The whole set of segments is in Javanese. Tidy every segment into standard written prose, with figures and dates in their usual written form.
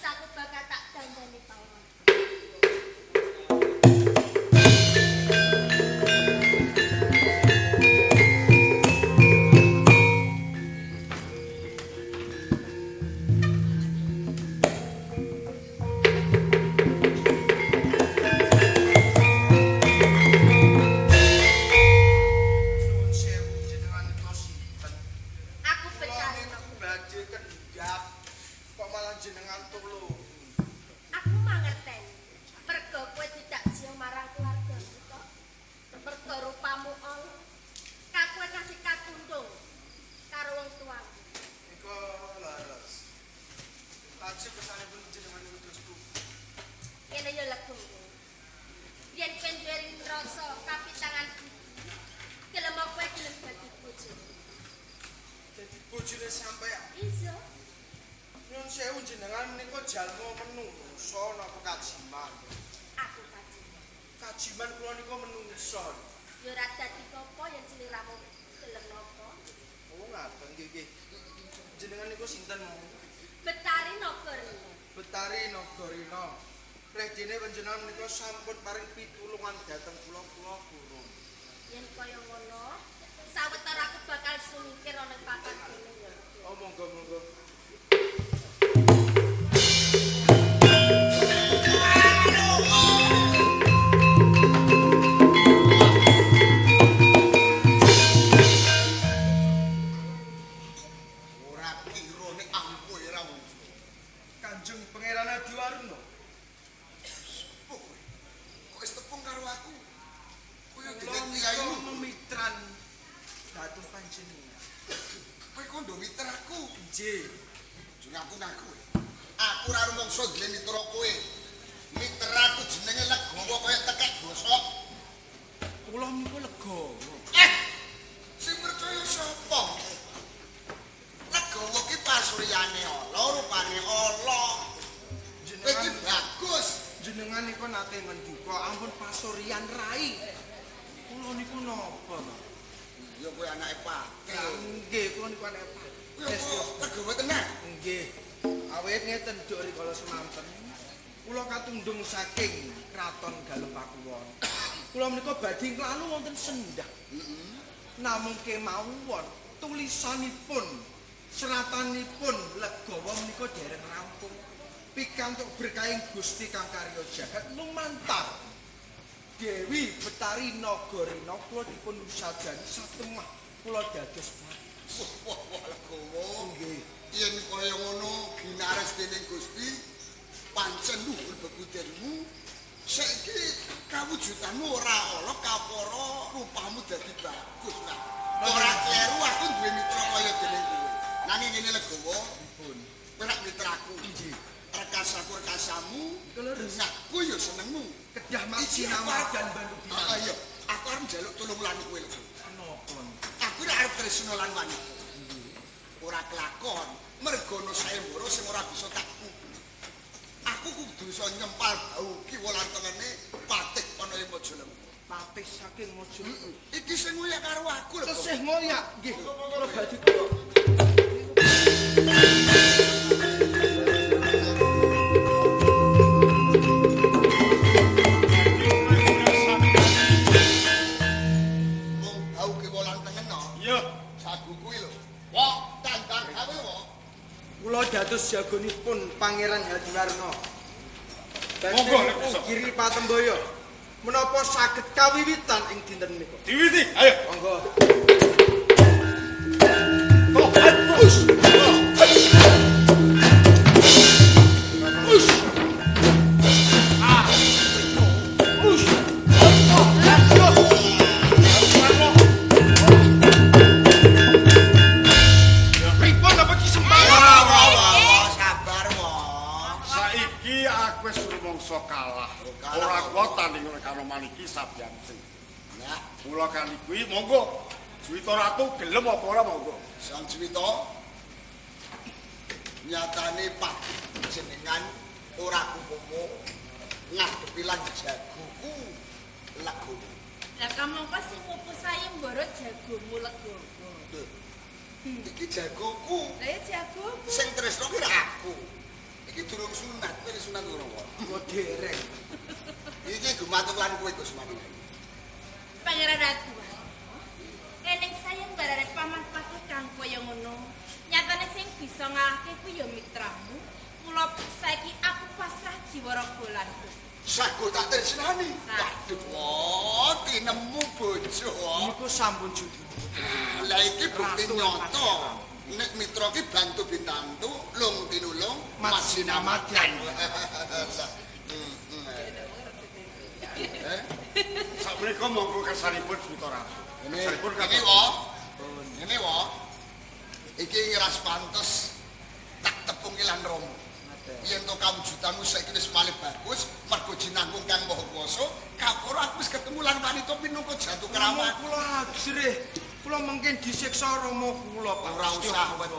aku bakal tak dandani pawon. Aku betah. Badhe kendhap kok malah jenengan tulung. Aku mangerteni. Mergo kowe tidak siya marang keluarga kita. Mergo rupamu ong. Kowe kasih katundung karo wong tuamu. Nika laras. Lajeng kesanipun jenengan niku terus Kene yo legem. Yen pendering rasa kapitangan gelem kowe gelem dadi bojo. dadi bojone sampeyan. Iso. Nyun sewu jenengan menika jalma menungso napa kajiman? Aku kaji. Kajiman kula nika menungso. Yo ora dadi apa yen sliramu gelem napa. Oh ngaten nggih. Jenengan niku sinten? Betari Nagara. Betari Nagarina. Redene panjenengan menika sampun paring pitulungan dhateng kula guru. Yen kaya ngono, sawetara aku bakal sungkir ana papan kene ya. Oh monggo. Ora kira nek ampuh ora wong. Kanjeng Pangeran Adiwarna. Kok wis tepung karo aku. Kowe Kula dene nika kiaimu. memitran dhateng panjenengan. Kowe kondo mitra aku. Nggih. Jane aku ngaku. Aku ora rumangsa dene mitra kowe. Mitra aku jenenge Legawa kaya tekek gosok. Kula niku legawa. Sing percaya sapa? Legawa ki pasuryane ala, rupane ala. Kowe ki bagus. Jenengan niku nate ngendika ampun pasuryan rai. Kula niku napa to? Ya kowe anake Pate. Nggih, kula niku anak Pak. Legawa tenan. Nggih. Awit ngeten Duk rikala semanten. Kula katundung saking Kraton Galupakuwon. Kula menika badhe nglalu wonten Sendang. Namung kemawon tulisanipun seratanipun Legawa menika dereng rampung. Pikantuk berkahing Gusti Kang Karya Jagat lumantar Dewi Betari Nagarina kula dipun usajani satemah kula dados Wah, Legawa. nggih. Yen kaya ngono ginares dening Gusti pancen luhur bebudhenmu. Saiki kawujudanmu ora ala kapara rupamu dadi bagus lah. Ora kleru aku duwe mitra kaya dening kowe. Nanging ngene Legawa, Dipun. kowe rak mitraku. Nggih. Rekasaku rekasamu, dengaku ya senengmu. Kedah maksinawa dan bantu dinamika. Ayo, aku arep njaluk tulungan kowe lho. Napa? Aku ora arep tresna lan wanita. Ora kelakon, mergo ana sayembara sing ora bisa tak kuku. Aku kudu iso nyempal bau kiwa lan tengene patih ana ing Majalengka. Patih saking Mojo. Iki sing ngoyak karo aku lho. Tesih ngoyak nggih. Kula badhe kula. Wong bau kiwa lan tengene. Iya. Sagu kuwi lho. Wah, tandang gawe wong. Kula dados jagonipun Pangeran Hadiwarna. Monggo, Nek Bisa. Giri Patembaya. Menapa saged kawiwitan ing dinten menika? Diwiti, ayo. Monggo. Kok push. Push. Ah. Push. Pripun apa ki sembarang? Sabar wong. Saiki aku wis rumangsa kalah. Ora kuat tanding karo Maniki Sabyansi. Nah, Mula kali kuwi monggo. Juwita Ratu gelem apa ora monggo. Sang Juwita nyatane Pak jenengan ora kupomo ngadepi lan jagoku Legawa. Lah kamangka sing ngupu sayembara jagomu Legawa. Iki jagoku Lah ya jagoku. sing tresno ki aku. Iki durung sunat, kowe sunat ora wae. Kok dereng. Iki gumantung lan kowe Gus Mami. Pangeran Ratu. Eneng sayang barare paman pati kang kaya ngono. Nyatane sing bisa ngalahke kuwi ya mitramu. Mula saiki aku pasrah jiwa raga lan Sago tak tresnani. Waduh, tinemu bojo. Niku sampun judi. Lah iki bukti nyata. Nek mitra ki bantu bintantu, lung tinulung, Masinamatan. Sapunika monggo kesanipun Swita Ratu. Ngene wae. Iki ngiras pantes tak tepungi lan romo. Yen to kawujudanmu saiki wis malih bagus, mergo jinangkung Kang Maha Kuwasa, kapura aku wis ketemu lan wanita pinungko jatuh keramat. Kula ajrih. Kula mungkin disiksa rama kula, Pak. Ora usah wedi.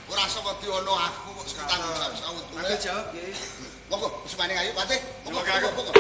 Ora usah wedi ana aku kok tanggung jawab sawet. Aku jawab nggih. Monggo, semane ayo, Patih. Monggo.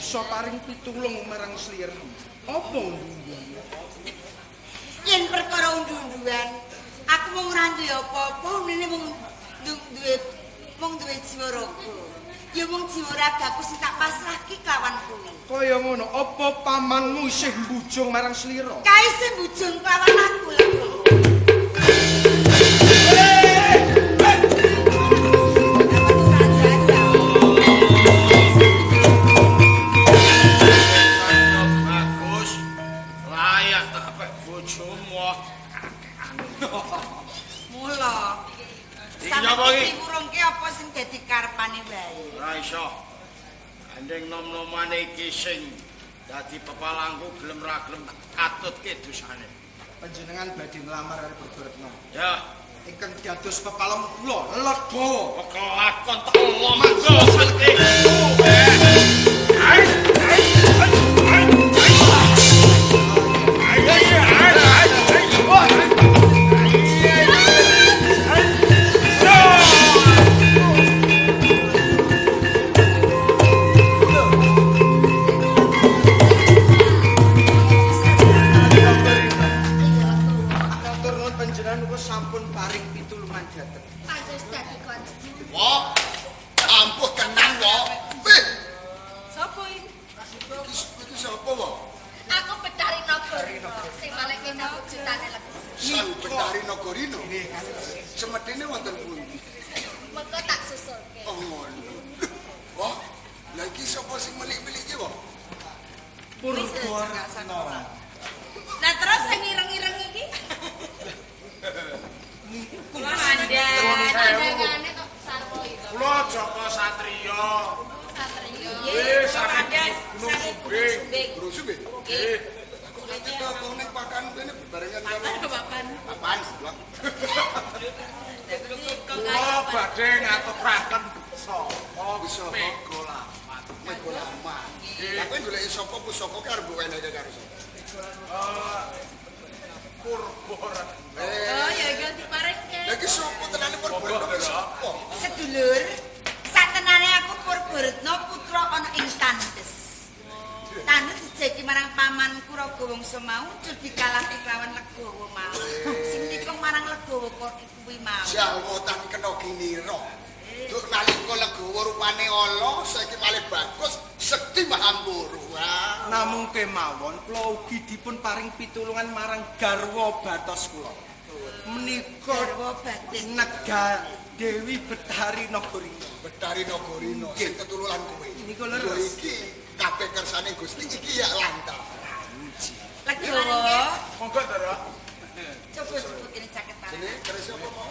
Bisa paring pitulung marang sliramu. Apa undu-unduan? Yen perkara undu-unduan, aku mung ora duwe apa-apa, ngene mung duwe jiwa raga. Ya mung jiwa ragaku sing tak pasrahke kawan kowe. Kaya ngono, apa pamanmu isih mbujung marang slira? Kae sing mbujung kawan aku lho. Nom-nomane iki sing dadi pepalangku gelem ra gelem katutke dosane. Panjenengan badhe nglamar karo Berbertno. Ya, ingkang dados pepalang kula Legawa. Kelakon telo mangga sakti. Sampun paring pitulungan jateng. Pantes dadi kanjeng. Wah, ampuh Lah terus sing ireng-ireng iki? Kula mandane kok sarwa itu. Kula Joko Satrio. Satrio. Nggih, saking Gunung Sumbing. Gunung Sumbing. Nggih. Aku nanti kok ning pakan kene bebarengan karo Papan. papan sebelah. Kula badhe ngaturaken sapa Bisa. Megolamat. Megolama. Lah kowe golek sapa pusaka ki arep mbok eneke karo sapa? Purboren. Oh ya ganti parengke. Lah ki sapa tenane Purboretno ki sapa? Sedulur, satenane aku Purboretno putra ana ing Tandes. Tandes dijeki marang pamanku Ragawangsa mau dikalahke kelawan Legawa mau. Sing nikung marang Legawa kok kuwi mau. Jalwotan kena ginira. Duk nalika Legawa rupane ala saiki malih bagus sekti Mahampuru. Namung kemawon kula ugi dipun paring pitulungan marang garwa batos kula. Menika Garwa batin. Nega Dewi Betari Nagorina. Betari Nagorina sing tetululan kowe. Niku leres. Iki kabeh kersane Gusti iki ya lantar. Legawa, Monggo, Ndara. coba sebutin caketan. Jenenge keris apa mau?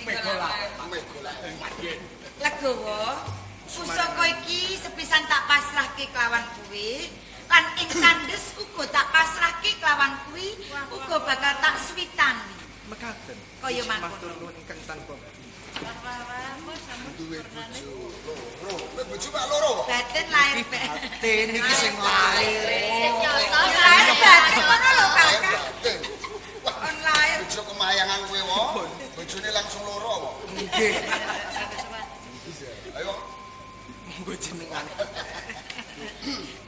Megolama. Megolama. Legawa, pusaka iki sepisan tak pasrahke kelawan kuwi, lan ing Tandes uga tak pasrahke kelawan kuwi, uga bakal tak switani. Mekaten. Kaya mangkono. Matur nuwun ingkang tanpa. Duwe bojo loro. Kowe bojo pak loro kok. Batin lair Iki batin iki sing lair. Sing nyoto. Lair batin ngono lho Ayo, Kakak. Batin. Wah, On lair. bojo kemayangan kowe wae. Bojone langsung loro kok. Nggih. Ayo. Monggo jenengan.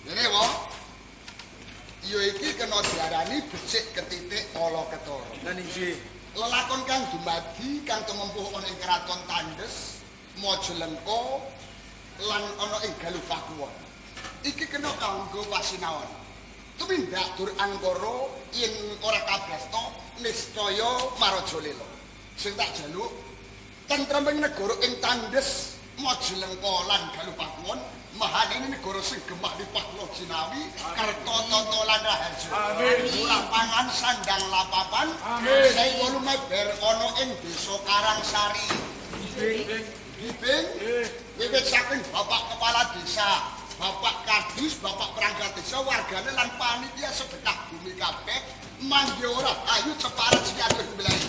Ngene wae. Iya iki kena diarani becik ketitik ala ketara. Lan nggih. Lelakon kang dumadi kang tumempuh ana ing Keraton Tandes, Majalengka lan ana ing Galupakuwon. Iki kena kanggo pasinaon. Tumindak dur angkara yen ora kabrasta niscaya marajalela. Sing tak jaluk tentreming negara ing Tandes, Majalengka lan Galupakuwon, mahanene negara sing gemah dipahlo jinawi, karta tata lan raharja. Amin. Lapangan sandang lapapan, Amin. saya walu meber ana ing desa Karangsari. Bibing, wiwit saking Bapak Kepala Desa, Bapak Kadus, Bapak Perangkat Desa, wargane lan panitia sedekah bumi kabeh mangke ora ayo ceparan sing atur wilayah